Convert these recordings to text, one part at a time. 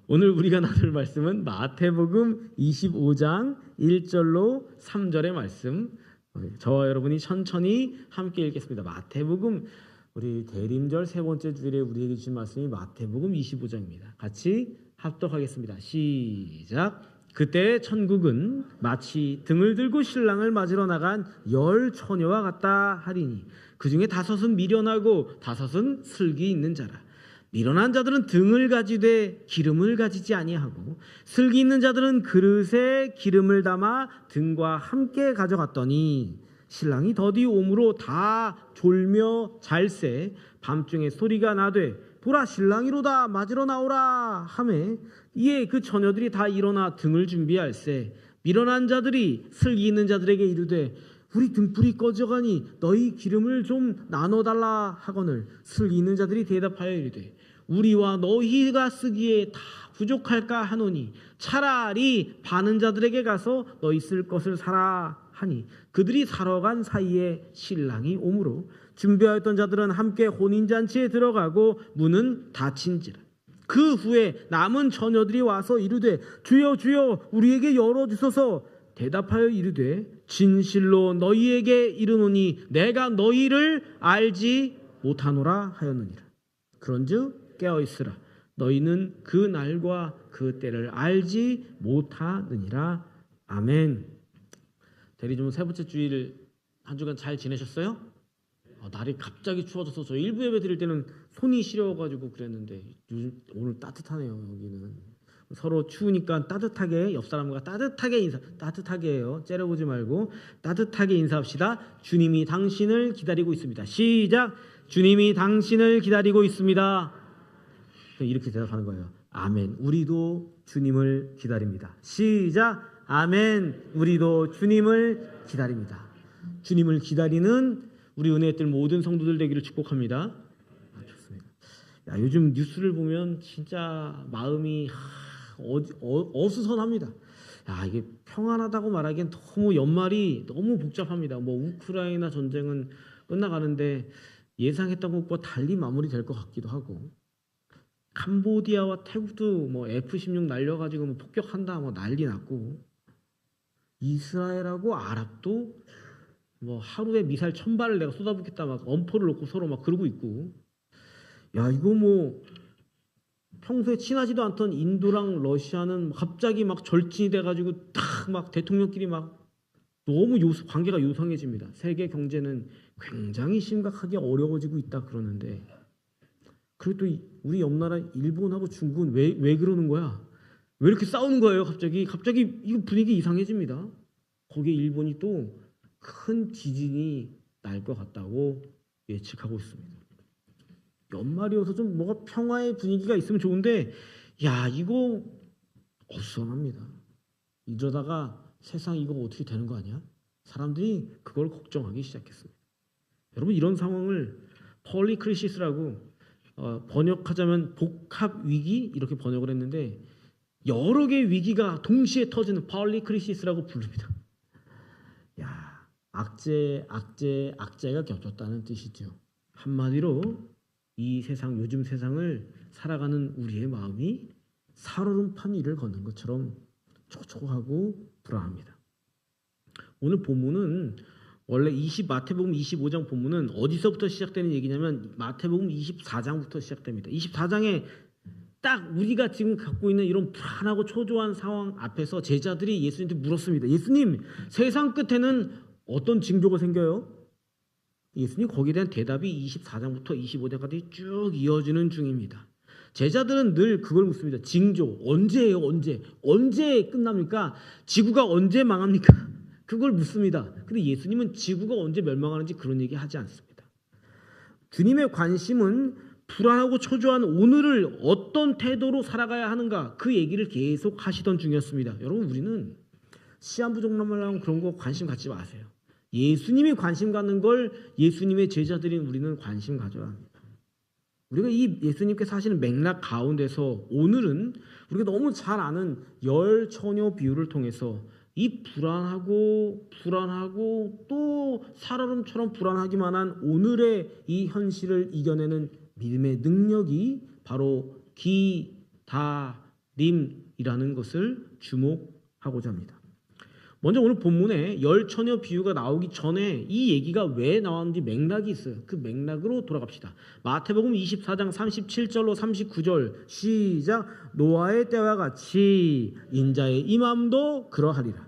오늘 우리가 나눌 말씀은 마태복음 25장 1절로 3절의 말씀. 저와 여러분이 천천히 함께 읽겠습니다. 마태복음, 우리 대림절 세 번째 주일에 우리에게 주신 말씀이 마태복음 25장입니다. 같이 합독하겠습니다. 시작. 그때 천국은 마치 등을 들고 신랑을 맞으러 나간 10 처녀와 같다 하리니 그 중에 5은 미련하고 5은 슬기 있는 자라. 미련한 자들은 등을 가지되 기름을 가지지 아니하고 슬기 있는 자들은 그릇에 기름을 담아 등과 함께 가져갔더니 신랑이 더디 오므로 다 졸며 잘새 밤중에 소리가 나되 보라 신랑이로다 맞으러 나오라 하매 이에 그 처녀들이 다 일어나 등을 준비할세 미련한 자들이 슬기 있는 자들에게 이르되 우리 등불이 꺼져가니 너희 기름을 좀 나눠달라 하거늘 슬기 있는 자들이 대답하여 이르되 우리와 너희가 쓰기에 다 부족할까 하노니 차라리 바는 자들에게 가서 너희 쓸 것을 사라 하니 그들이 사러 간 사이에 신랑이 오므로 준비하였던 자들은 함께 혼인잔치에 들어가고 문은 닫힌지라. 그 후에 남은 처녀들이 와서 이르되 주여 주여 우리에게 열어주소서. 대답하여 이르되 진실로 너희에게 이르노니 내가 너희를 알지 못하노라 하였느니라. 그런즉 깨어있으라. 너희는 그 날과 그 때를 알지 못하느니라. 아멘. 대리좀 세 번째 주일 한 주간 잘 지내셨어요? 날이 갑자기 추워져서 저 일부 예배 드릴 때는 손이 시려가지고 그랬는데 요즘 오늘 따뜻하네요. 여기는 서로 추우니까 따뜻하게 옆 사람과 따뜻하게 해요. 째려보지 말고 따뜻하게 인사합시다. 주님이 당신을 기다리고 있습니다. 시작. 주님이 당신을 기다리고 있습니다. 이렇게 대답하는 거예요. 아멘. 우리도 주님을 기다립니다. 시작. 아멘. 우리도 주님을 기다립니다. 주님을 기다리는 우리 은혜의 뜰 모든 성도들 되기를 축복합니다. 좋습니다. 요즘 뉴스를 보면 진짜 마음이 어수선합니다. 이게 평안하다고 말하기엔 너무 연말이 너무 복잡합니다. 우크라이나 전쟁은 끝나가는데 예상했던 것과 달리 마무리될 것 같기도 하고 캄보디아와 태국도 F-16 날려가지고 폭격한다 난리 났고 이스라엘하고 아랍도 하루에 미사일 1000발을 내가 쏟아붓겠다 엄포를 놓고 서로 그러고 있고 이거 평소에 친하지도 않던 인도랑 러시아는 갑자기 절친이 돼가지고 딱 대통령끼리 너무 관계가 요상해집니다. 세계 경제는 굉장히 심각하게 어려워지고 있다 그러는데 그리고 또 우리 옆나라 일본하고 중국은 왜 그러는 거야? 왜 이렇게 싸우는 거예요? 갑자기 이 분위기 이상해집니다. 거기에 일본이 또 큰 지진이 날 것 같다고 예측하고 있습니다. 연말이어서 좀 뭔가 평화의 분위기가 있으면 좋은데 이거 어수선합니다. 이러다가 세상 이거 어떻게 되는 거 아니야? 사람들이 그걸 걱정하기 시작했습니다. 여러분 이런 상황을 폴리크리시스라고 번역하자면 복합위기 이렇게 번역을 했는데 여러 개의 위기가 동시에 터지는 폴리크리시스라고 부릅니다. 악재가 겹쳤다는 뜻이죠. 한마디로 이 세상 요즘 세상을 살아가는 우리의 마음이 살얼음판 위를 걷는 것처럼 초조하고 불안합니다. 오늘 본문은 원래 마태복음 25장 본문은 어디서부터 시작되는 얘기냐면 마태복음 24장부터 시작됩니다. 24장에 딱 우리가 지금 갖고 있는 이런 불안하고 초조한 상황 앞에서 제자들이 예수님한테 물었습니다. 예수님, 세상 끝에는 어떤 징조가 생겨요? 예수님 거기에 대한 대답이 24장부터 25장까지 쭉 이어지는 중입니다. 제자들은 늘 그걸 묻습니다. 징조, 언제예요? 언제 끝납니까? 지구가 언제 망합니까? 그걸 묻습니다. 근데 예수님은 지구가 언제 멸망하는지 그런 얘기 하지 않습니다. 주님의 관심은 불안하고 초조한 오늘을 어떤 태도로 살아가야 하는가 그 얘기를 계속 하시던 중이었습니다. 여러분 우리는 시한부족남말랑 그런 거 관심 갖지 마세요. 예수님이 관심 갖는 걸 예수님의 제자들인 우리는 관심 가져야 합니다. 우리가 이 예수님께서 하시는 맥락 가운데서 오늘은 우리가 너무 잘 아는 10 처녀 비유를 통해서 이 불안하고 또 살얼음처럼 불안하기만 한 오늘의 이 현실을 이겨내는 믿음의 능력이 바로 기다림입니다. 기다림이라는 것을 주목하고자 합니다. 먼저 오늘 본문에 열 처녀 비유가 나오기 전에 이 얘기가 왜 나왔는지 맥락이 있어요. 그 맥락으로 돌아갑시다. 마태복음 24장 37절로 39절 시작. 노아의 때와 같이 인자의 임함도 그러하리라.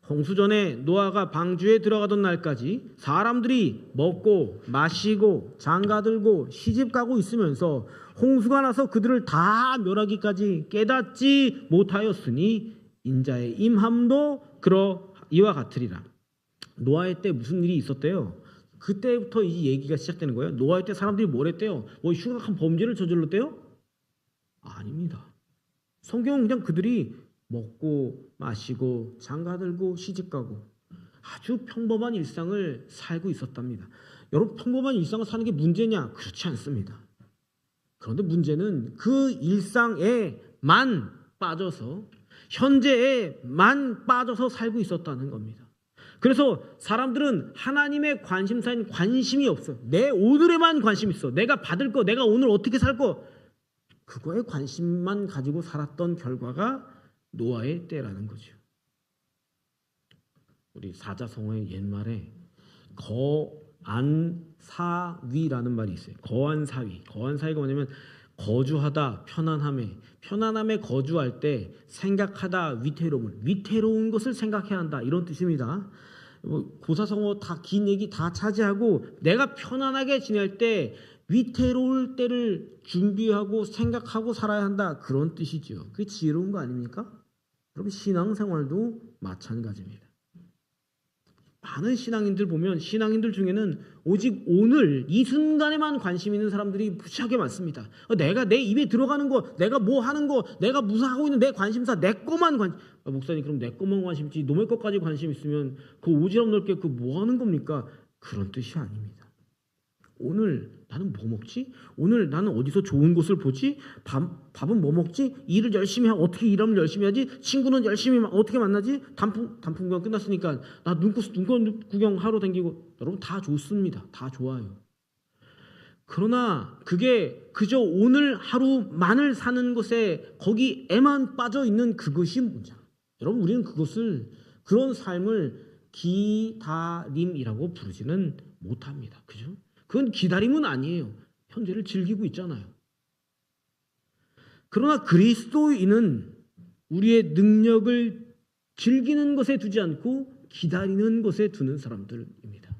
홍수전에 노아가 방주에 들어가던 날까지 사람들이 먹고 마시고 장가들고 시집가고 있으면서 홍수가 나서 그들을 다 멸하기까지 깨닫지 못하였으니 인자의 임함도 이와 같으리라. 노아의 때 무슨 일이 있었대요? 그때부터 이 얘기가 시작되는 거예요. 노아의 때 사람들이 뭘 했대요? 뭐 흉악한 범죄를 저질렀대요? 아닙니다. 성경은 그냥 그들이 먹고 마시고 장가들고 시집가고 아주 평범한 일상을 살고 있었답니다. 여러분, 평범한 일상을 사는 게 문제냐? 그렇지 않습니다. 그런데 문제는 그 일상에만 빠져서 현재에만 빠져서 살고 있었다는 겁니다. 그래서 사람들은 하나님의 관심사인 관심이 없어. 내 오늘에만 관심이 있어. 내가 받을 거, 내가 오늘 어떻게 살 거, 그거에 관심만 가지고 살았던 결과가 노아의 때라는 거죠. 우리 사자성어의 옛말에 거안사위라는 말이 있어요. 거안사위. 거안사위가 뭐냐면 거주하다, 편안함에 거주할 때 생각하다, 위태로운 것을 생각해야 한다, 이런 뜻입니다. 고사성어 다 긴 얘기 다 차지하고 내가 편안하게 지낼 때 위태로울 때를 준비하고 생각하고 살아야 한다, 그런 뜻이죠. 그게 지혜로운 거 아닙니까? 여러분, 신앙생활도 마찬가지입니다. 많은 신앙인들 보면 신앙인들 중에는 오직 오늘 이 순간에만 관심 있는 사람들이 무지하게 많습니다. 내가 내 입에 들어가는 거, 내가 뭐 하는 거, 내가 무슨 하고 있는 내 관심사, 내 것만 목사님, 그럼 내 것만 관심 있지 놈의 것까지 관심 있으면 그 오지랖 넓게 그 뭐 하는 겁니까? 그런 뜻이 아닙니다. 오늘 나는 뭐 먹지? 오늘 나는 어디서 좋은 곳을 보지? 밥은 뭐 먹지? 일을 열심히 하고 어떻게 일하면 열심히 하지? 친구는 열심히 어떻게 만나지? 단풍 구경 끝났으니까 나 눈꽃 구경하러 다니고. 여러분, 다 좋습니다. 다 좋아요. 그러나 그게 그저 오늘 하루만을 사는 것에 거기에만 빠져 있는 그것이 문제. 여러분, 우리는 그런 삶을 기다림이라고 부르지는 못합니다. 그죠? 그건 기다림은 아니에요. 현재를 즐기고 있잖아요. 그러나 그리스도인은 우리의 능력을 즐기는 것에 두지 않고 기다리는 것에 두는 사람들입니다.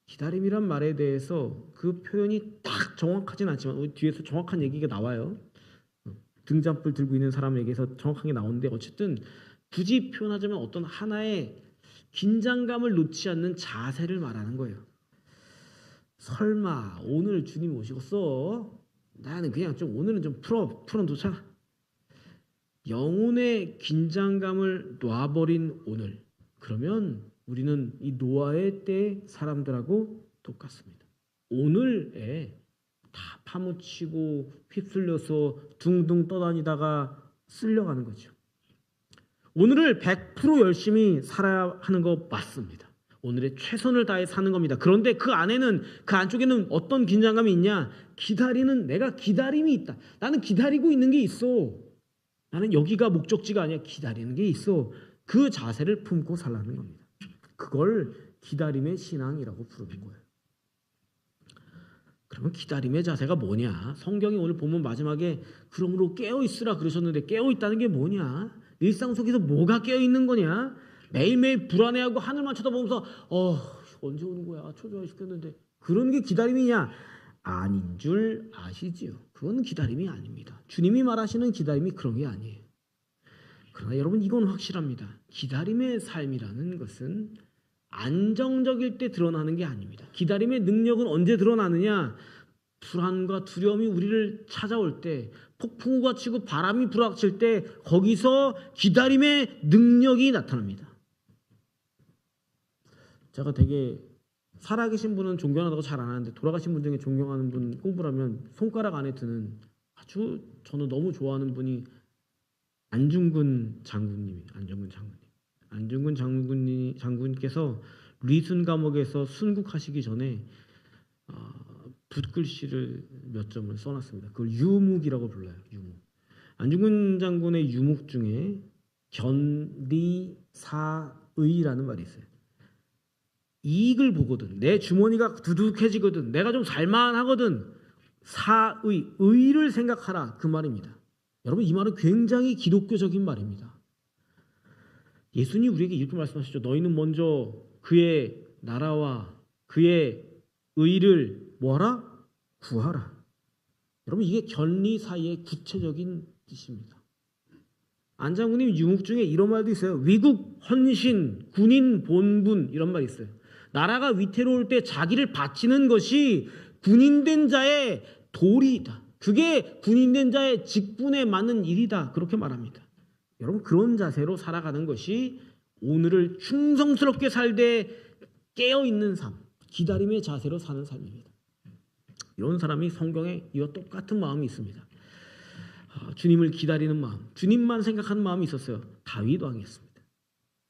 기다림이란 말에 대해서 그 표현이 딱 정확하진 않지만 뒤에서 정확한 얘기가 나와요. 등잔불 들고 있는 사람에게서 정확하게 나오는데, 어쨌든 굳이 표현하자면 어떤 하나의 긴장감을 놓지 않는 자세를 말하는 거예요. 설마 오늘 주님 오시겠어? 나는 그냥 좀 오늘은 좀 풀어놓자. 영혼의 긴장감을 놔버린 오늘, 그러면 우리는 이 노아의 때 사람들하고 똑같습니다. 오늘에 다 파묻히고 휩쓸려서 둥둥 떠다니다가 쓸려가는 거죠. 오늘을 100% 열심히 살아야 하는 거 맞습니다. 오늘의 최선을 다해 사는 겁니다. 그런데 그 안쪽에는 어떤 긴장감이 있냐? 내가 기다림이 있다. 나는 기다리고 있는 게 있어. 나는 여기가 목적지가 아니야. 기다리는 게 있어. 그 자세를 품고 살라는 겁니다. 그걸 기다림의 신앙이라고 부르는 거예요. 그러면 기다림의 자세가 뭐냐? 성경이 오늘 보면 마지막에 그러므로 깨어있으라 그러셨는데, 깨어있다는 게 뭐냐? 일상 속에서 뭐가 깨어있는 거냐? 매일매일 불안해하고 하늘만 쳐다보면서 언제 오는 거야? 초조해 죽겠는데, 그런 게 기다림이냐? 아닌 줄 아시지요? 그건 기다림이 아닙니다. 주님이 말하시는 기다림이 그런 게 아니에요. 그러나 여러분, 이건 확실합니다. 기다림의 삶이라는 것은 안정적일 때 드러나는 게 아닙니다. 기다림의 능력은 언제 드러나느냐? 불안과 두려움이 우리를 찾아올 때, 폭풍우가 치고 바람이 불어닥칠 때, 거기서 기다림의 능력이 나타납니다. 제가 되게 살아계신 분은 존경하다고 잘 안 하는데, 돌아가신 분 중에 존경하는 분 꼽으라면 손가락 안에 드는 아주 저는 너무 좋아하는 분이 안중근 장군님이에요. 안중근 장군께서 리순 감옥에서 순국하시기 전에 붓글씨를 몇 점을 써놨습니다. 그걸 유묵이라고 불러요. 유묵. 안중근 장군의 유목 중에 견리사의라는 말이 있어요. 이익을 보거든, 내 주머니가 두둑해지거든, 내가 좀 살만하거든, 사의, 의를 생각하라, 그 말입니다. 여러분, 이 말은 굉장히 기독교적인 말입니다. 예수님이 우리에게 이렇게 말씀하시죠. 너희는 먼저 그의 나라와 그의 의를 뭐하라? 구하라. 여러분, 이게 견리사의의 구체적인 뜻입니다. 안 장군님 유목 중에 이런 말도 있어요. 위국 헌신, 군인 본분, 이런 말이 있어요. 나라가 위태로울 때 자기를 바치는 것이 군인된 자의 도리이다. 그게 군인된 자의 직분에 맞는 일이다. 그렇게 말합니다. 여러분, 그런 자세로 살아가는 것이 오늘을 충성스럽게 살되 깨어있는 삶, 기다림의 자세로 사는 삶입니다. 이런 사람이 성경에 이와 똑같은 마음이 있습니다. 주님을 기다리는 마음, 주님만 생각하는 마음이 있었어요. 다윗 왕이었습니다.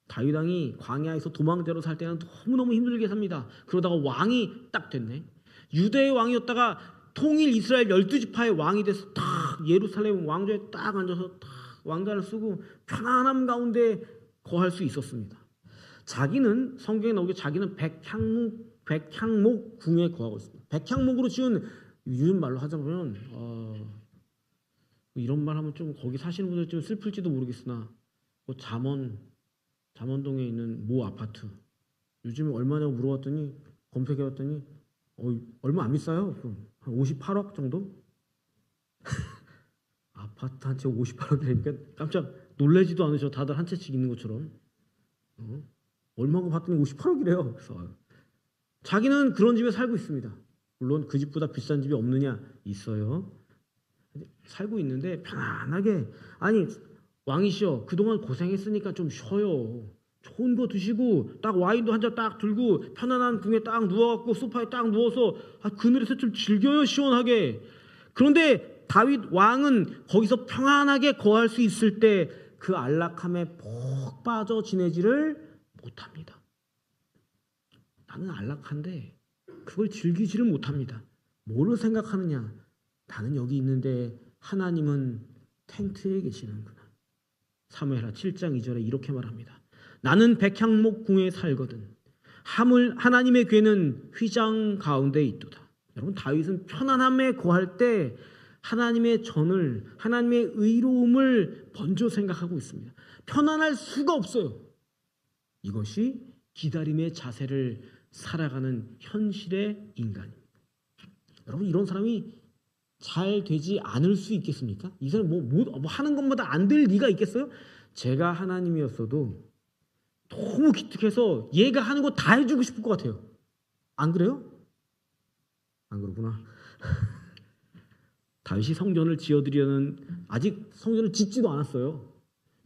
다윗 왕이 광야에서 도망자로 살 때는 너무너무 힘들게 삽니다. 그러다가 왕이 딱 됐네. 유대의 왕이었다가 통일 이스라엘 12지파의 왕이 돼서 딱 예루살렘 왕좌에 딱 앉아서 딱 왕관을 쓰고 편안함 가운데 거할 수 있었습니다. 자기는, 성경에 나오게 자기는 백향목 궁에 거하고 있습니다. 백향목으로 지은, 요즘 말로 하자면 이런 말 하면 좀 거기 사시는 분들 좀 슬플지도 모르겠으나, 잠원동에 있는 모 아파트 요즘에 얼마냐고 물어봤더니, 검색해봤더니 얼마 안 비싸요. 한 58억 정도? 아파트 한 채 58억이라니까 깜짝 놀라지도 않으셔. 다들 한 채씩 있는 것처럼. 얼마고 봤더니 58억이래요. 그래서 자기는 그런 집에 살고 있습니다. 물론 그 집보다 비싼 집이 없느냐? 있어요. 살고 있는데 편안하게, 아니 왕이시여 그동안 고생했으니까 좀 쉬어요. 좋은 거 드시고 딱 와인도 한 잔 딱 들고 편안한 궁에 딱 누워갖고 소파에 딱 누워서 그늘에서 좀 즐겨요, 시원하게. 그런데 다윗 왕은 거기서 평안하게 거할 수 있을 때 그 안락함에 푹 빠져 지내지를 못합니다. 나는 안락한데 그걸 즐기지를 못합니다. 뭐를 생각하느냐? 나는 여기 있는데 하나님은 텐트에 계시는구나. 사무엘하 7장 2절에 이렇게 말합니다. 나는 백향목 궁에 살거든 하나님의 궤는 휘장 가운데 있도다. 여러분, 다윗은 편안함에 거할 때 하나님의 전을, 하나님의 의로움을 먼저 생각하고 있습니다. 편안할 수가 없어요. 이것이 기다림의 자세를 살아가는 현실의 인간입니다. 여러분, 이런 사람이 잘 되지 않을 수 있겠습니까? 이 사람 뭐 하는 것마다 안 될 리가 있겠어요? 제가 하나님이었어도 너무 기특해서 얘가 하는 거 다 해주고 싶을 것 같아요. 안 그래요? 안 그러구나. 다윗이 성전을 지어드리려는, 아직 성전을 짓지도 않았어요.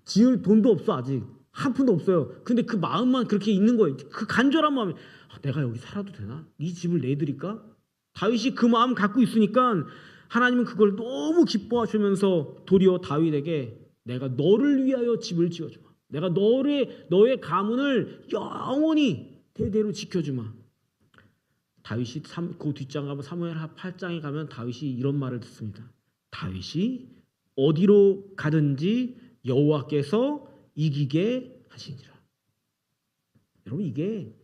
지을 돈도 없어. 아직 한 푼도 없어요. 근데 그 마음만 그렇게 있는 거예요. 그 간절한 마음이, 내가 여기 살아도 되나? 이 집을 내드릴까? 다윗이 그 마음 갖고 있으니까 하나님은 그걸 너무 기뻐하시면서 도리어 다윗에게 내가 너를 위하여 집을 지어주마. 내가 너의 가문을 영원히 대대로 지켜주마. 다윗이 그 뒷장 가면 사무엘하 8장에 가면 다윗이 이런 말을 듣습니다. 다윗이 어디로 가든지 여호와께서 이기게 하시니라. 여러분, 이게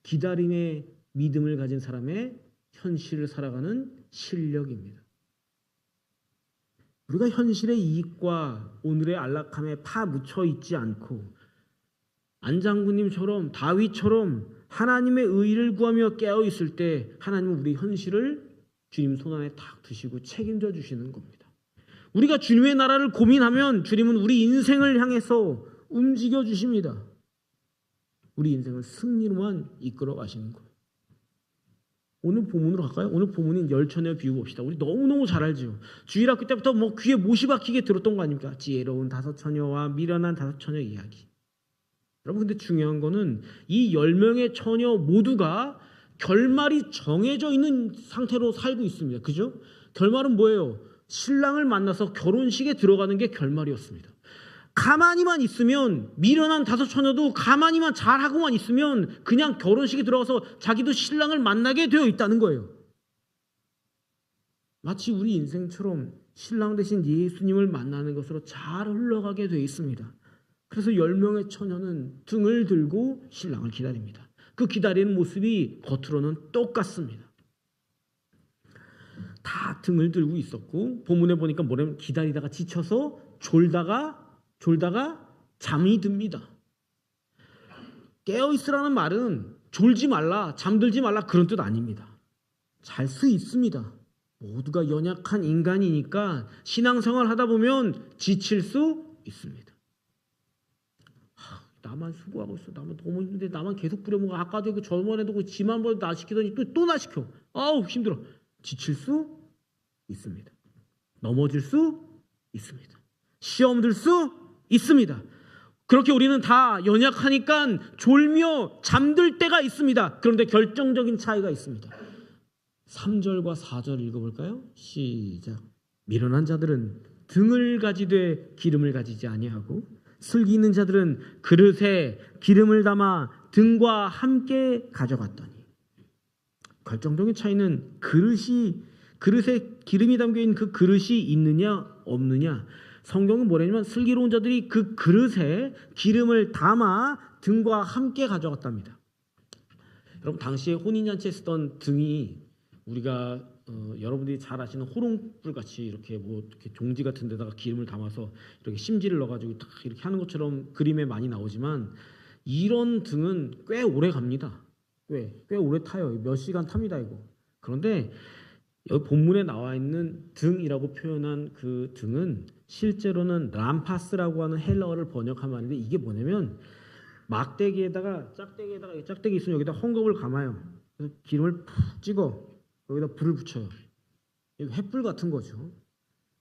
기다림의 믿음을 가진 사람의 현실을 살아가는 실력입니다. 우리가 현실의 이익과 오늘의 안락함에 파묻혀 있지 않고 안장군님처럼 다윗처럼 하나님의 의를 구하며 깨어있을 때 하나님은 우리 현실을 주님 손안에 탁 드시고 책임져 주시는 겁니다. 우리가 주님의 나라를 고민하면 주님은 우리 인생을 향해서 움직여 주십니다. 우리 인생을 승리로만 이끌어 가시는 거예요. 오늘 본문으로 갈까요? 오늘 본문인 열처녀 비유 봅시다. 우리 너무너무 잘 알죠. 주일학교 때부터 귀에 못이 박히게 들었던 거 아닙니까? 지혜로운 5처녀와 미련한 5처녀 이야기. 여러분, 근데 중요한 거는 이 10명의 처녀 모두가 결말이 정해져 있는 상태로 살고 있습니다. 그죠? 결말은 뭐예요? 신랑을 만나서 결혼식에 들어가는 게 결말이었습니다. 가만히만 있으면, 미련한 5처녀도 가만히만 잘하고만 있으면 그냥 결혼식에 들어가서 자기도 신랑을 만나게 되어 있다는 거예요. 마치 우리 인생처럼 신랑 대신 예수님을 만나는 것으로 잘 흘러가게 되어 있습니다. 그래서 10명의 처녀는 등을 들고 신랑을 기다립니다. 그 기다리는 모습이 겉으로는 똑같습니다. 다 등을 들고 있었고 본문에 보니까 뭐냐면 기다리다가 지쳐서 졸다가 잠이 듭니다. 깨어있으라는 말은 졸지 말라, 잠들지 말라 그런 뜻 아닙니다. 잘 수 있습니다. 모두가 연약한 인간이니까 신앙생활 하다 보면 지칠 수 있습니다. 나만 수고하고 있어. 나만 너무 힘든데 나만 계속 부려먹어. 아까도 그 저번에도 그 지만 번에 나 시키더니 또 나 시켜. 아우 힘들어. 지칠 수 있습니다. 넘어질 수 있습니다. 시험 들 수 있습니다. 그렇게 우리는 다 연약하니까 졸며 잠들 때가 있습니다. 그런데 결정적인 차이가 있습니다. 3절과 4절 읽어볼까요? 시작. 미련한 자들은 등을 가지되 기름을 가지지 아니하고 슬기 있는 자들은 그릇에 기름을 담아 등과 함께 가져갔더니. 결정적인 차이는 그릇에 기름이 담겨있는 그 그릇이 있느냐 없느냐. 성경은 뭐냐면 슬기로운 자들이 그 그릇에 기름을 담아 등과 함께 가져갔답니다. 여러분 당시에 혼인잔치에 쓰던 등이 우리가 여러분들이 잘 아시는 호롱불 같이 이렇게 이렇게 종지 같은 데다가 기름을 담아서 이렇게 심지를 넣어가지고 딱 이렇게 하는 것처럼 그림에 많이 나오지만 이런 등은 꽤 오래 갑니다. 꽤 오래 타요. 몇 시간 탑니다 이거. 그런데 여기 본문에 나와 있는 등이라고 표현한 그 등은 실제로는 람파스라고 하는 헬라어를 번역한 말인데 이게 뭐냐면 막대기에다가 짝대기 있으면 여기다 헝겊을 감아요. 그래서 기름을 푹 찍어 여기다 불을 붙여요. 이거 횃불 같은 거죠.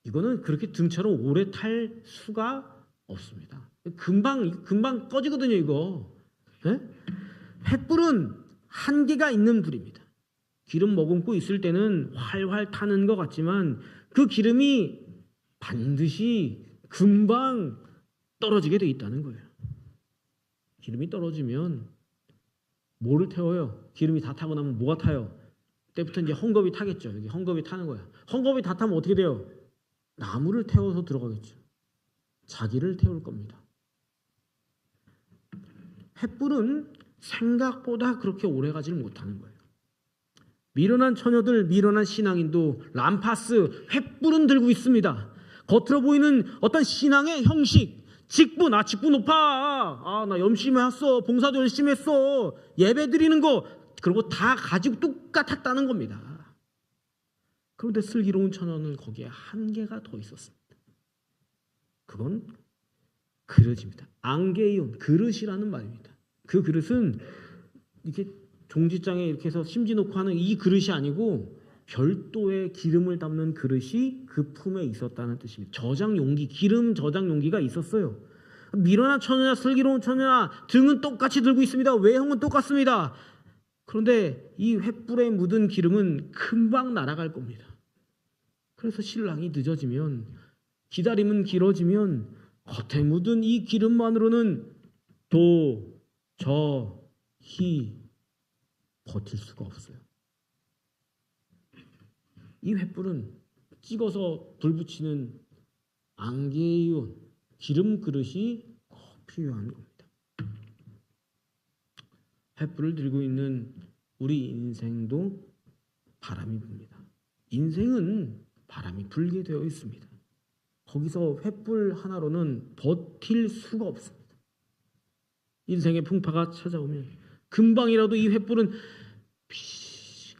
이거는 그렇게 등처럼 오래 탈 수가 없습니다. 금방 꺼지거든요 이거. 네? 횃불은 한계가 있는 불입니다. 기름 머금고 있을 때는 활활 타는 것 같지만 그 기름이 반드시 금방 떨어지게 돼 있다는 거예요. 기름이 떨어지면 뭐를 태워요? 기름이 다 타고 나면 뭐가 타요? 그때부터 이제 헝겊이 타겠죠. 여기 헝겊이 타는 거야. 헝겊이 다 타면 어떻게 돼요? 나무를 태워서 들어가겠죠. 자기를 태울 겁니다. 횃불은 생각보다 그렇게 오래 가지를 못하는 거예요. 미련한 처녀들, 미련한 신앙인도 람파스, 횃불은 들고 있습니다. 겉으로 보이는 어떤 신앙의 형식, 직분 높아. 나 열심히 했어. 봉사도 열심히 했어. 예배 드리는 거, 그리고 다 가지고 똑같았다는 겁니다. 그런데 슬기로운 처녀는 거기에 한계가 더 있었습니다. 그건 그릇입니다. 앙게이온, 그릇이라는 말입니다. 그 그릇은 이렇게 종지장에 이렇게 해서 심지 놓고 하는 이 그릇이 아니고 별도의 기름을 담는 그릇이 그 품에 있었다는 뜻입니다. 저장 용기, 기름 저장 용기가 있었어요. 미련한 처녀냐 슬기로운 처녀냐 등은 똑같이 들고 있습니다. 외형은 똑같습니다. 그런데 이 횃불에 묻은 기름은 금방 날아갈 겁니다. 그래서 신랑이 늦어지면, 기다림은 길어지면 겉에 묻은 이 기름만으로는 도저히 버틸 수가 없어요. 이 횃불은 찍어서 불 붙이는 앙게이온, 기름 그릇이 꼭 필요한 겁니다. 횃불을 들고 있는 우리 인생도 바람이 붑니다. 인생은 바람이 불게 되어 있습니다. 거기서 횃불 하나로는 버틸 수가 없습니다. 인생의 풍파가 찾아오면 금방이라도 이 횃불은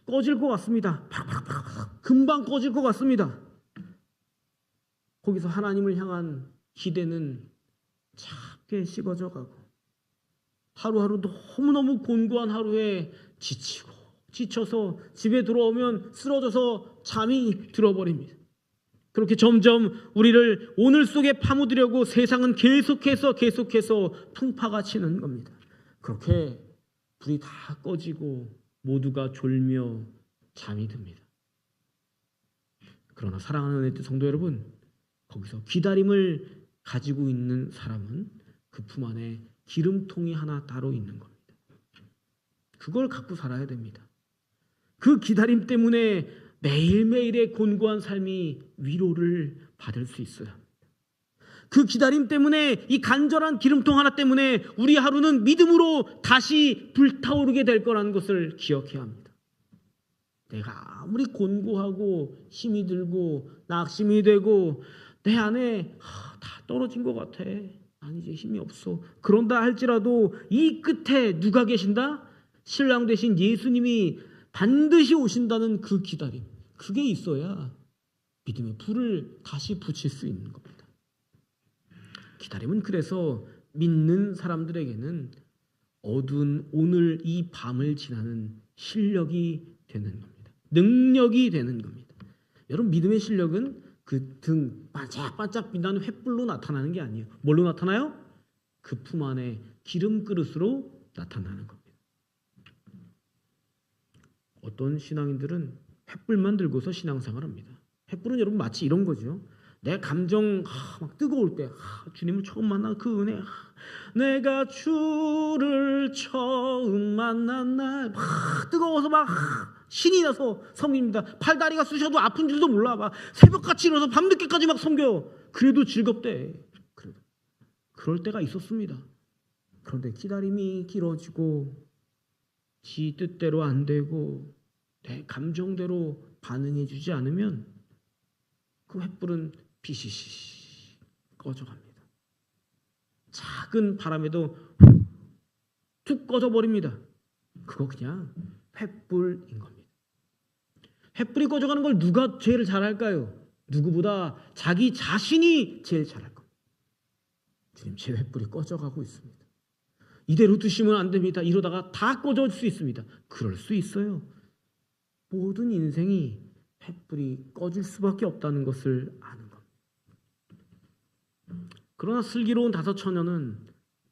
꺼질 것 같습니다. 금방 꺼질 것 같습니다. 거기서 하나님을 향한 기대는 차게 식어져 가고 하루하루 너무너무 곤고한 하루에 지쳐서 집에 들어오면 쓰러져서 잠이 들어버립니다. 그렇게 점점 우리를 오늘 속에 파묻으려고 세상은 계속해서 풍파가 치는 겁니다. 그렇게 불이 다 꺼지고 모두가 졸며 잠이 듭니다. 그러나 사랑하는 은혜 성도 여러분, 거기서 기다림을 가지고 있는 사람은 그 품 안에 기름통이 하나 따로 있는 겁니다. 그걸 갖고 살아야 됩니다. 그 기다림 때문에 매일매일의 곤고한 삶이 위로를 받을 수 있어요. 그 기다림 때문에, 이 간절한 기름통 하나 때문에 우리 하루는 믿음으로 다시 불타오르게 될 거라는 것을 기억해야 합니다. 내가 아무리 곤고하고 힘이 들고 낙심이 되고 내 안에 다 떨어진 것 같아, 난 이제 힘이 없어, 그런다 할지라도 이 끝에 누가 계신다? 신랑 되신 예수님이 반드시 오신다는 그 기다림, 그게 있어야 믿음의 불을 다시 붙일 수 있는 겁니다. 기다림은 그래서 믿는 사람들에게는 어두운 오늘 이 밤을 지나는 실력이 되는 겁니다. 능력이 되는 겁니다. 여러분, 믿음의 실력은 그 등 반짝반짝 빛나는 횃불로 나타나는 게 아니에요. 뭘로 나타나요? 그 품 안에 기름 그릇으로 나타나는 겁니다. 어떤 신앙인들은 횃불만 들고서 신앙생활을 합니다. 횃불은 여러분 마치 이런 거죠. 내 감정 막 뜨거울 때, 주님을 처음 만난 그 은혜, 내가 주를 처음 만난 날 막 뜨거워서 막 신이 나서 섬깁니다. 팔다리가 쑤셔도 아픈 줄도 몰라. 막 새벽같이 일어나서 밤늦게까지 막 섬겨요. 그래도 즐겁대. 그럴 때가 있었습니다. 그런데 기다림이 길어지고 지 뜻대로 안 되고 내 감정대로 반응해 주지 않으면 그 횃불은 비시시 꺼져갑니다. 작은 바람에도 툭 꺼져버립니다. 그거 그냥 횃불인 겁니다. 횃불이 꺼져가는 걸 누가 제일 잘할까요? 누구보다 자기 자신이 제일 잘할 겁니다. 주님, 제 횃불이 꺼져가고 있습니다. 이대로 두시면 안 됩니다. 이러다가 다 꺼질 수 있습니다. 그럴 수 있어요. 모든 인생이 횃불이 꺼질 수밖에 없다는 것을 아는 겁니다. 그러나 슬기로운 다섯 처녀는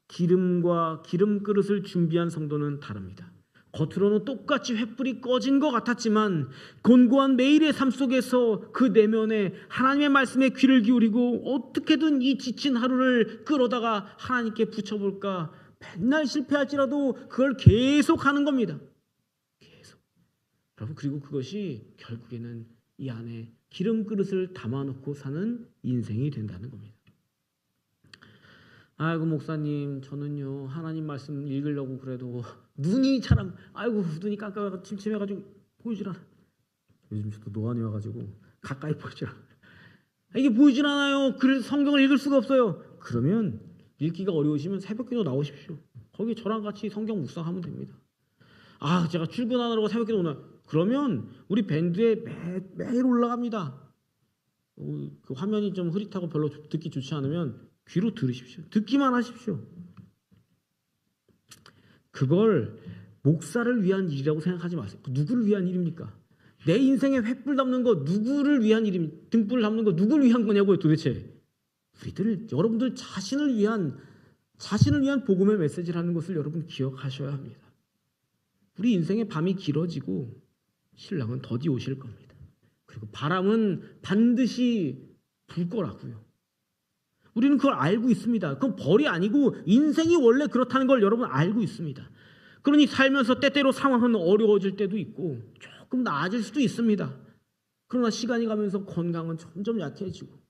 기름과 기름 그릇을 준비한 성도는 다릅니다. 겉으로는 똑같이 횃불이 꺼진 것 같았지만 곤고한 매일의 삶 속에서 그 내면에 하나님의 말씀에 귀를 기울이고 어떻게든 이 지친 하루를 끌어다가 하나님께 붙여볼까, 맨날 실패할지라도 그걸 계속 하는 겁니다. 계속. 여러분, 그리고 그것이 결국에는 이 안에 기름 그릇을 담아놓고 사는 인생이 된다는 겁니다. 아이고 목사님, 저는요 하나님 말씀 읽으려고 그래도 눈이 잘 아이고 눈이 깜깜하고 침침해가지고 보이질 않아. 요즘 저도 노안이 와가지고 가까이 보이질 않아. 이게 보이질 않아요. 그래서 성경을 읽을 수가 없어요. 그러면 읽기가 어려우시면 새벽기도 나오십시오. 거기 저랑 같이 성경 묵상하면 됩니다. 아, 제가 출근하느라고 새벽기도 오나, 그러면 우리 밴드에 매일 올라갑니다. 그 화면이 좀 흐릿하고 별로 듣기 좋지 않으면 귀로 들으십시오. 듣기만 하십시오. 그걸 목사를 위한 일이라고 생각하지 마세요. 누구를 위한 일입니까? 내 인생에 횃불 담는 거 누구를 위한 일입니까? 등불 담는 거 누구를 위한 거냐고요 도대체. 여러분들 자신을 위한 복음의 메시지라는 것을 여러분 기억하셔야 합니다. 우리 인생의 밤이 길어지고 신랑은 더디 오실 겁니다. 그리고 바람은 반드시 불 거라고요. 우리는 그걸 알고 있습니다. 그건 벌이 아니고 인생이 원래 그렇다는 걸 여러분 알고 있습니다. 그러니 살면서 때때로 상황은 어려워질 때도 있고 조금 나아질 수도 있습니다. 그러나 시간이 가면서 건강은 점점 약해지고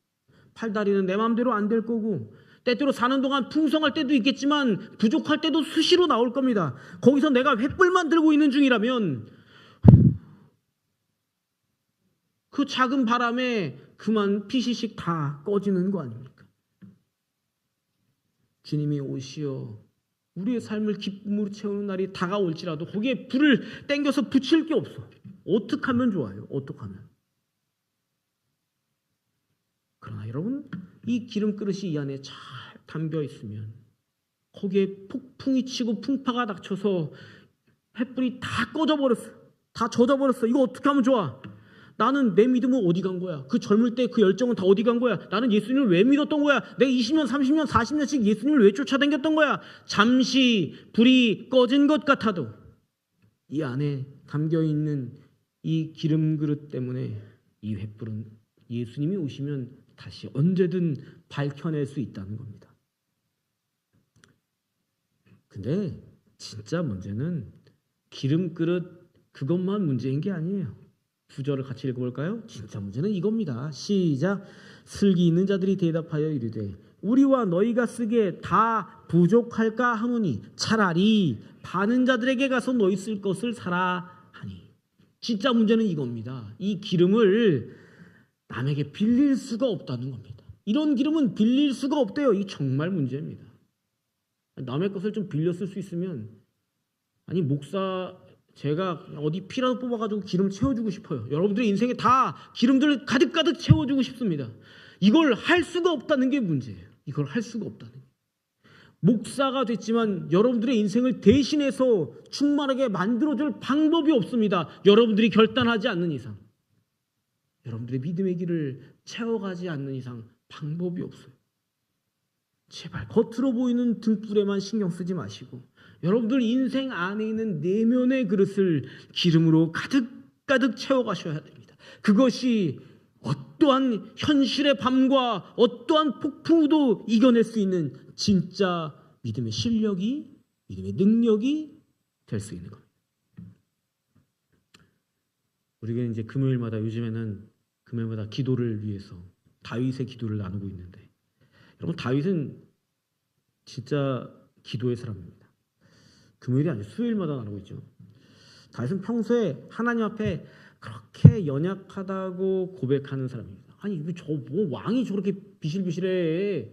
팔다리는 내 마음대로 안 될 거고 때때로 사는 동안 풍성할 때도 있겠지만 부족할 때도 수시로 나올 겁니다. 거기서 내가 횃불만 들고 있는 중이라면 그 작은 바람에 그만 피시식 다 꺼지는 거 아닙니까? 주님이 오시어 우리의 삶을 기쁨으로 채우는 날이 다가올지라도 거기에 불을 땡겨서 붙일 게 없어. 어떻게 하면 좋아요? 어떻게 하면? 그러나 여러분, 이 기름 그릇이 이 안에 잘 담겨 있으면 거기에 폭풍이 치고 풍파가 닥쳐서 횃불이 다 꺼져버렸어. 다 젖어버렸어. 이거 어떻게 하면 좋아? 나는 내 믿음은 어디 간 거야? 그 젊을 때 그 열정은 다 어디 간 거야? 나는 예수님을 왜 믿었던 거야? 내가 20년, 30년, 40년씩 예수님을 왜 쫓아다녔던 거야? 잠시 불이 꺼진 것 같아도 이 안에 담겨있는 이 기름 그릇 때문에 이 횃불은 예수님이 오시면 다시 언제든 밝혀낼 수 있다는 겁니다. 근데 진짜 문제는 기름 그릇 그것만 문제인 게 아니에요. 구절을 같이 읽어볼까요? 진짜 문제는 이겁니다. 시작. 슬기 있는 자들이 대답하여 이르되 우리와 너희가 쓰기에 다 부족할까 하노니 차라리 파는 자들에게 가서 너희 쓸 것을 사라 하니. 진짜 문제는 이겁니다. 이 기름을 남에게 빌릴 수가 없다는 겁니다. 이런 기름은 빌릴 수가 없대요. 이 정말 문제입니다. 남의 것을 좀 빌려 쓸 수 있으면, 아니 목사 제가 어디 피라도 뽑아가지고 기름 채워주고 싶어요. 여러분들의 인생에 다 기름들을 가득가득 채워주고 싶습니다. 이걸 할 수가 없다는 게 문제예요. 이걸 할 수가 없다는 게. 목사가 됐지만 여러분들의 인생을 대신해서 충만하게 만들어줄 방법이 없습니다. 여러분들이 결단하지 않는 이상, 여러분들의 믿음의 길을 채워가지 않는 이상 방법이 없어요. 제발 겉으로 보이는 등불에만 신경 쓰지 마시고 여러분들 인생 안에 있는 내면의 그릇을 기름으로 가득가득 채워가셔야 됩니다. 그것이 어떠한 현실의 밤과 어떠한 폭풍우도 이겨낼 수 있는 진짜 믿음의 실력이, 믿음의 능력이 될 수 있는 겁니다. 우리가 이제 금요일마다, 요즘에는 금요일마다 기도를 위해서 다윗의 기도를 나누고 있는데, 여러분 다윗은 진짜 기도의 사람입니다. 금요일이 아니고 수요일마다 나누고 있죠. 다윗은 평소에 하나님 앞에 그렇게 연약하다고 고백하는 사람입니다. 아니 뭐 왕이 저렇게 비실비실해.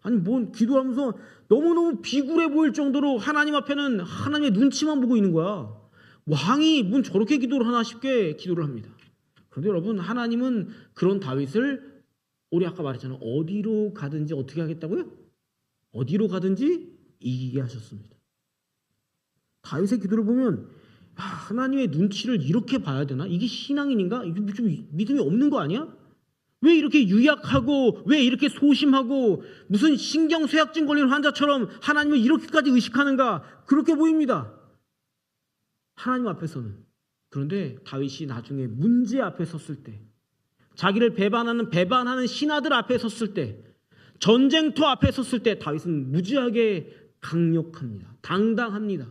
아니 뭔 기도하면서 너무너무 비굴해 보일 정도로 하나님 앞에는 하나님의 눈치만 보고 있는 거야. 왕이 뭔 저렇게 기도를 하나 싶게 기도를 합니다. 그런데 여러분, 하나님은 그런 다윗을, 우리 아까 말했잖아요. 어디로 가든지 어떻게 하겠다고요? 어디로 가든지 이기게 하셨습니다. 다윗의 기도를 보면 하나님의 눈치를 이렇게 봐야 되나? 이게 신앙인인가? 이게 좀 믿음이 없는 거 아니야? 왜 이렇게 유약하고 왜 이렇게 소심하고 무슨 신경쇠약증 걸린 환자처럼 하나님을 이렇게까지 의식하는가? 그렇게 보입니다. 하나님 앞에서는. 그런데 다윗이 나중에 문제 앞에 섰을 때, 자기를 배반하는 신하들 앞에 섰을 때, 전쟁터 앞에 섰을 때 다윗은 무지하게 강력합니다. 당당합니다.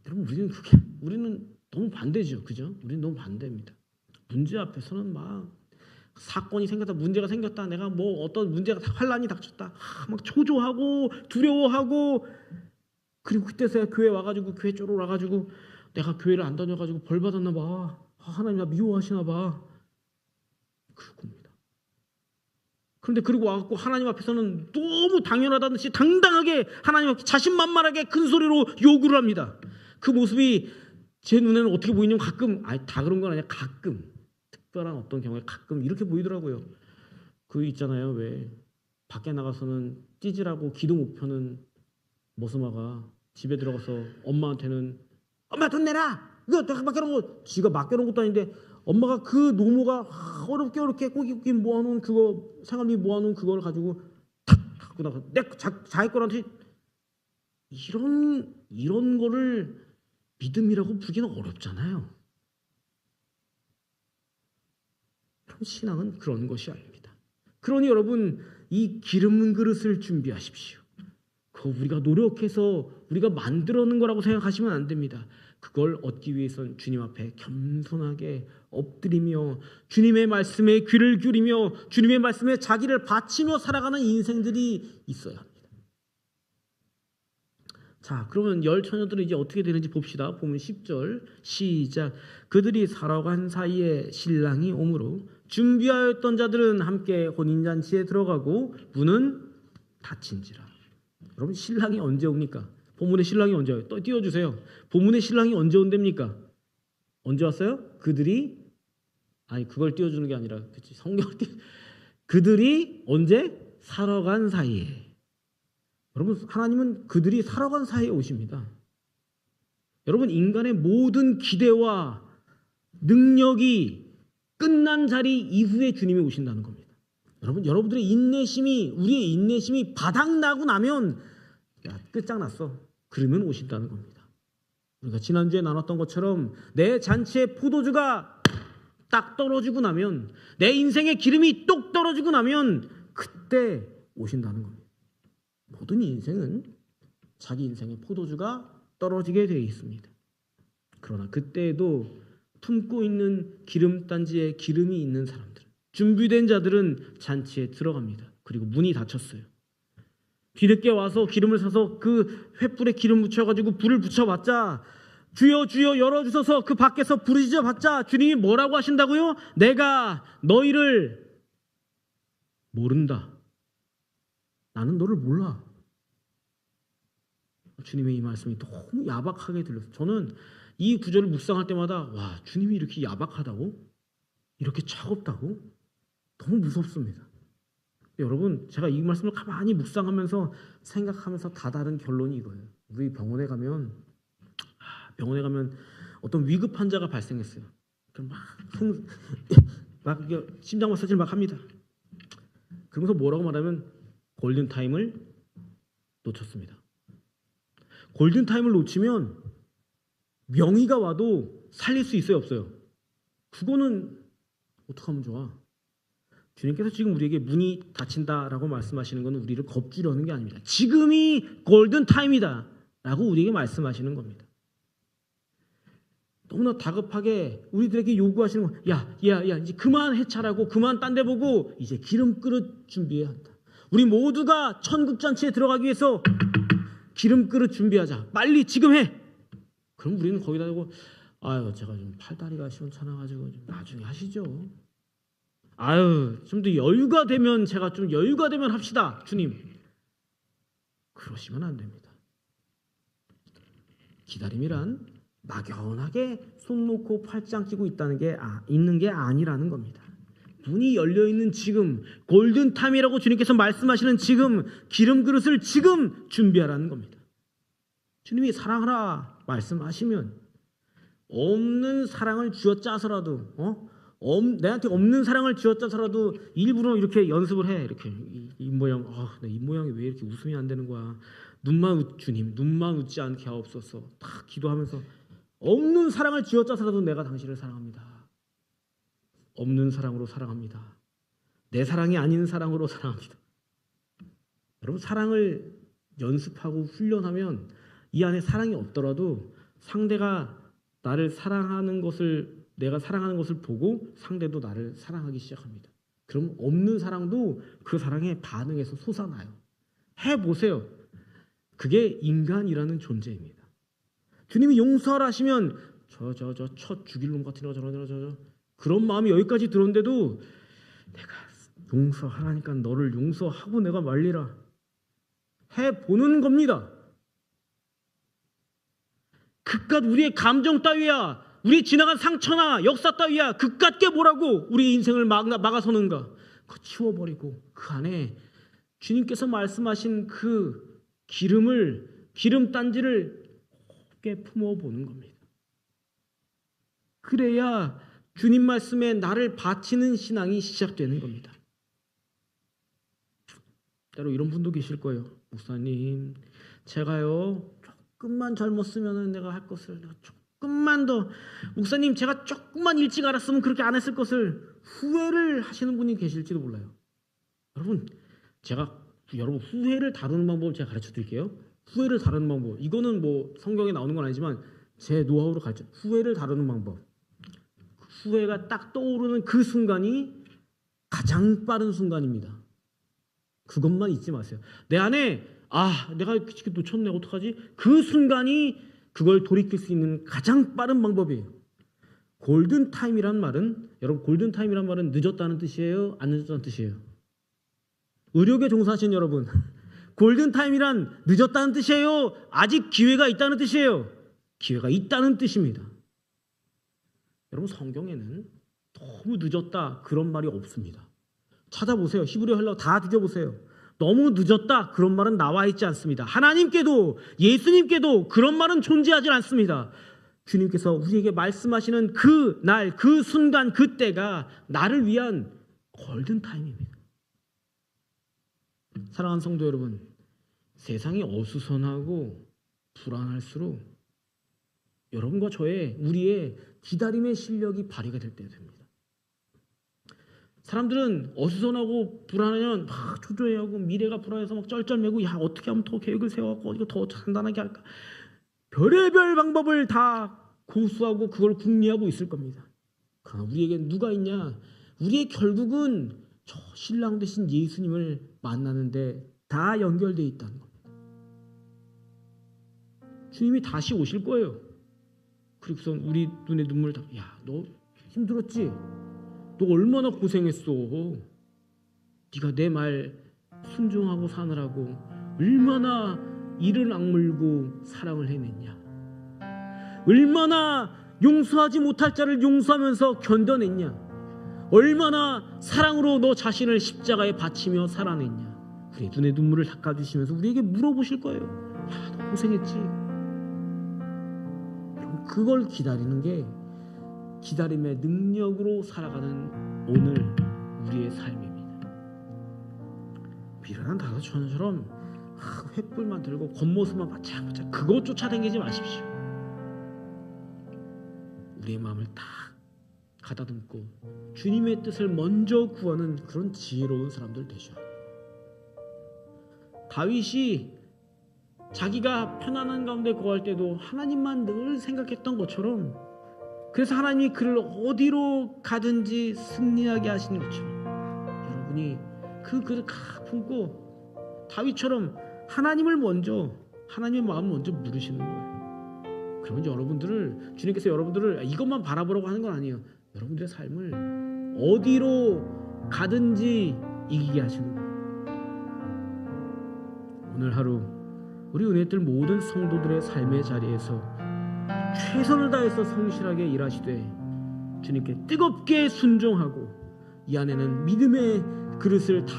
여러분, 우리는 너무 반대죠. 그죠? 우리는 너무 반대입니다. 문제 앞에서는 막 사건이 생겼다, 문제가 생겼다, 내가 뭐 어떤 문제가 환란이 닥쳤다, 막 초조하고 두려워하고, 그리고 그때서야 교회 와가지고, 교회 쪼로 와가지고 내가 교회를 안 다녀가지고 벌 받았나 봐, 하나님 나 미워하시나 봐, 그겁니다. 그런데 그리고 와갖고 하나님 앞에서는 너무 당연하다는 듯이 당당하게 하나님 앞에 자신만만하게 큰 소리로 요구를 합니다. 그 모습이 제 눈에는 어떻게 보이냐면 가끔, 다 그런 건 아니야, 가끔 특별한 어떤 경우에 가끔 이렇게 보이더라고요. 그 있잖아요, 왜 밖에 나가서는 찌질하고 기도 못 펴는 머스마가 집에 들어가서 엄마한테는 엄마 돈 내라, 이거 내가 맡겨놓은 거, 지가 맡겨놓은 것도 아닌데 엄마가 그 노모가 어렵게 꼬깃꼬깃 모아놓은 그거, 생활비 모아놓은 그걸 가지고 탁 갖고 나가 자기 거한테, 이런 거를 믿음이라고 부르기는 어렵잖아요. 신앙은 그런 것이 아닙니다. 그러니 여러분, 이 기름 그릇을 준비하십시오. 그거 우리가 노력해서 우리가 만들어낸 거라고 생각하시면 안 됩니다. 그걸 얻기 위해서는 주님 앞에 겸손하게 엎드리며 주님의 말씀에 귀를 기울이며 주님의 말씀에 자기를 바치며 살아가는 인생들이 있어야 합니다. 자, 그러면 열 처녀들은 이제 어떻게 되는지 봅시다. 보면 10절 시작. 그들이 살아간 사이에 신랑이 오므로 준비하였던 자들은 함께 혼인잔치에 들어가고 문은 닫힌지라. 여러분, 신랑이 언제 옵니까? 본문의 신랑이 언제 와요? 또 띄워주세요. 본문의 신랑이 언제 온답니까? 언제 왔어요? 그걸 띄워주는 게 아니라, 그치, 성경을 그들이 언제? 살아간 사이에. 여러분, 하나님은 그들이 살아간 사이에 오십니다. 여러분, 인간의 모든 기대와 능력이 끝난 자리 이후에 주님이 오신다는 겁니다. 여러분들의 우리의 인내심이 바닥나고 나면, 끝장났어, 그러면 오신다는 겁니다. 우리가 지난주에 나눴던 것처럼 내 잔치에 포도주가 딱 떨어지고 나면, 내 인생의 기름이 똑 떨어지고 나면 그때 오신다는 겁니다. 모든 인생은 자기 인생의 포도주가 떨어지게 되어 있습니다. 그러나 그때에도 품고 있는 기름단지에 기름이 있는 사람들, 준비된 자들은 잔치에 들어갑니다. 그리고 문이 닫혔어요. 뒤늦게 와서 기름을 사서 그 횃불에 기름 묻혀가지고 불을 붙여봤자, 주여 주여 열어주셔서 그 밖에서 부르짖어봤자 주님이 뭐라고 하신다고요? 내가 너희를 모른다. 나는 너를 몰라. 주님의 이 말씀이 너무 야박하게 들렸어요. 저는 이 구절을 묵상할 때마다 와, 주님이 이렇게 야박하다고? 이렇게 차갑다고? 너무 무섭습니다. 여러분, 제가 이 말씀을 가만히 묵상하면서 생각하면서 다다른 결론이 이거예요. 우리 병원에 가면 어떤 위급 환자가 발생했어요. 막 심장 마사지를 막 합니다. 그러면서 뭐라고 말하면 골든타임을 놓쳤습니다. 골든타임을 놓치면 명의가 와도 살릴 수 있어요, 없어요? 그거는 어떻게 하면 좋아? 주님께서 지금 우리에게 문이 닫힌다라고 말씀하시는 것은 우리를 겁주려는 게 아닙니다. 지금이 골든타임이다 라고 우리에게 말씀하시는 겁니다. 너무나 다급하게 우리들에게 요구하시는 거, 야 이제 그만 해차라고, 그만 딴 데 보고 이제 기름 그릇 준비해야 한다. 우리 모두가 천국잔치에 들어가기 위해서 기름 그릇 준비하자. 빨리 지금 해. 그럼 우리는 거기다 대고 아유, 제가 좀 팔다리가 시원찮아가지고 좀 나중에 하시죠. 아유, 좀 더 여유가 되면 제가 좀 여유가 되면 합시다, 주님. 그러시면 안 됩니다. 기다림이란 막연하게 손 놓고 팔짱 끼고 있는 게 아니라는 겁니다. 문이 열려 있는 지금, 골든타임이라고 주님께서 말씀하시는 지금, 기름 그릇을 지금 준비하라는 겁니다. 주님이 사랑하라 말씀하시면 없는 사랑을 쥐어짜서라도 내한테 없는 사랑을 쥐어짜서라도 일부러 이렇게 연습을 해. 이렇게 입 모양, 내 입 모양이 왜 이렇게 웃으면 안 되는 거야. 주님 눈만 웃지 않게 하옵소서. 다 기도하면서 없는 사랑을 쥐어짜서라도 내가 당신을 사랑합니다. 없는 사랑으로 사랑합니다. 내 사랑이 아닌 사랑으로 사랑합니다. 여러분, 사랑을 연습하고 훈련하면 이 안에 사랑이 없더라도 상대가 나를 사랑하는 것을, 내가 사랑하는 것을 보고 상대도 나를 사랑하기 시작합니다. 그럼 없는 사랑도 그 사랑에 반응해서 솟아나요. 해보세요. 그게 인간이라는 존재입니다. 주님이 용서하라 하시면 첫 죽일 놈 같은 거 저러 그런 마음이 여기까지 들었는데도 내가 용서하라니까 너를 용서하고 내가 말리라 해보는 겁니다. 그깟 우리의 감정 따위야, 우리 지나간 상처나 역사 따위야, 그깟 게 뭐라고 우리 인생을 막아서는가. 그거 치워버리고 그 안에 주님께서 말씀하신 그 기름단지를 곱게 품어보는 겁니다. 그래야 주님 말씀에 나를 바치는 신앙이 시작되는 겁니다. 때로 이런 분도 계실 거예요. 목사님, 제가요 조금만 젊었 쓰면 내가 할 것을 내가 조금만 더, 목사님 제가 조금만 일찍 알았으면 그렇게 안 했을 것을 후회를 하시는 분이 계실지도 몰라요. 여러분 후회를 다루는 방법을 제가 가르쳐 드릴게요. 후회를 다루는 방법, 이거는 뭐 성경에 나오는 건 아니지만 제 노하우로 가르쳐. 후회를 다루는 방법, 후회가 딱 떠오르는 그 순간이 가장 빠른 순간입니다. 그것만 잊지 마세요. 내 안에 내가 이렇게 놓쳤네, 어떡하지? 그 순간이 그걸 돌이킬 수 있는 가장 빠른 방법이에요. 골든타임이란 말은, 여러분, 골든타임이란 말은 늦었다는 뜻이에요? 안 늦었다는 뜻이에요? 의료계 종사하시는 여러분, 골든타임이란 늦었다는 뜻이에요? 아직 기회가 있다는 뜻이에요? 기회가 있다는 뜻입니다. 여러분, 성경에는 너무 늦었다 그런 말이 없습니다. 찾아보세요. 히브리 헬라어 다 뒤져보세요. 너무 늦었다 그런 말은 나와 있지 않습니다. 하나님께도 예수님께도 그런 말은 존재하지 않습니다. 주님께서 우리에게 말씀하시는 그 날, 그 순간, 그때가 나를 위한 골든타임입니다. 사랑하는 성도 여러분, 세상이 어수선하고 불안할수록 여러분과 우리의 기다림의 실력이 발휘가 될 때가 됩니다. 사람들은 어수선하고 불안하면 막 초조해하고 미래가 불안해서 막 쩔쩔매고, 어떻게 하면 더 계획을 세워갖고 이거 더 단단하게 할까, 별의별 방법을 다 고수하고 그걸 궁리하고 있을 겁니다. 그러나 우리에게 누가 있냐? 우리의 결국은 저 신랑 되신 예수님을 만나는데 다 연결되어 있다는 겁니다. 주님이 다시 오실 거예요. 그리고선 우리 눈에 눈물을 닦고, 야, 너 힘들었지? 너 얼마나 고생했어? 네가 내 말 순종하고 사느라고 얼마나 이를 악물고 사랑을 해냈냐? 얼마나 용서하지 못할 자를 용서하면서 견뎌냈냐? 얼마나 사랑으로 너 자신을 십자가에 바치며 살아냈냐? 우리 눈에 눈물을 닦아주시면서 우리에게 물어보실 거예요. 야, 너 고생했지? 그걸 기다리는 게 기다림의 능력으로 살아가는 오늘 우리의 삶입니다. 미련한 다섯처럼 횃불만 들고 겉모습만 바짝바짝 그것 쫓아다니지 마십시오. 우리의 마음을 딱 가다듬고 주님의 뜻을 먼저 구하는 그런 지혜로운 사람들 되셔야 합니다. 다윗이 자기가 편안한 가운데 거할 때도 하나님만 늘 생각했던 것처럼, 그래서 하나님이 그를 어디로 가든지 승리하게 하신 것처럼 여러분이 그 글을 딱 품고 다윗처럼 하나님을 먼저, 하나님의 마음을 먼저 물으시는 거예요. 그러면 여러분들을, 주님께서 여러분들을 이것만 바라보라고 하는 건 아니에요. 여러분들의 삶을 어디로 가든지 이기게 하시는 거예요. 오늘 하루 우리 은혜뜰 모든 성도들의 삶의 자리에서 최선을 다해서 성실하게 일하시되 주님께 뜨겁게 순종하고 이 안에는 믿음의 그릇을 다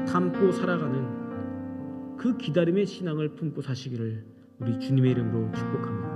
담고 살아가는 그 기다림의 신앙을 품고 사시기를 우리 주님의 이름으로 축복합니다.